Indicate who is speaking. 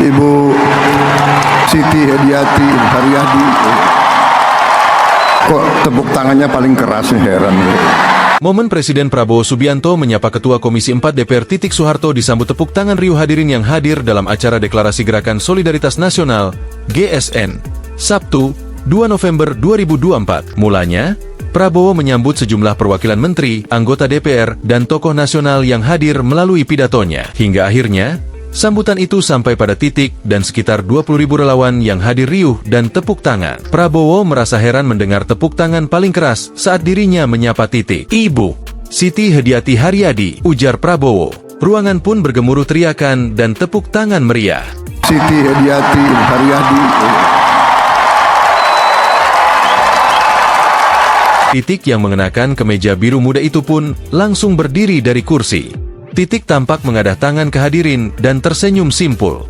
Speaker 1: Ibu Siti Hediati Haryadi. Kok tepuk tangannya paling keras, heran.
Speaker 2: Momen Presiden Prabowo Subianto menyapa Ketua Komisi 4 DPR Titik Soeharto disambut tepuk tangan riuh hadirin yang hadir dalam acara Deklarasi Gerakan Solidaritas Nasional (GSN) Sabtu, 2 November 2024. Mulanya, Prabowo menyambut sejumlah perwakilan menteri, anggota DPR, dan tokoh nasional yang hadir melalui pidatonya. Hingga akhirnya, sambutan itu sampai pada titik dan sekitar 20.000 relawan yang hadir riuh dan tepuk tangan. Prabowo merasa heran mendengar tepuk tangan paling keras saat dirinya menyapa Titik. Ibu Siti Hediati Haryadi, ujar Prabowo. Ruangan pun bergemuruh teriakan dan tepuk tangan meriah.
Speaker 1: Siti Hediati Haryadi.
Speaker 2: Titik yang mengenakan kemeja biru muda itu pun langsung berdiri dari kursi. Titik tampak mengadah tangan ke hadirin dan tersenyum simpul.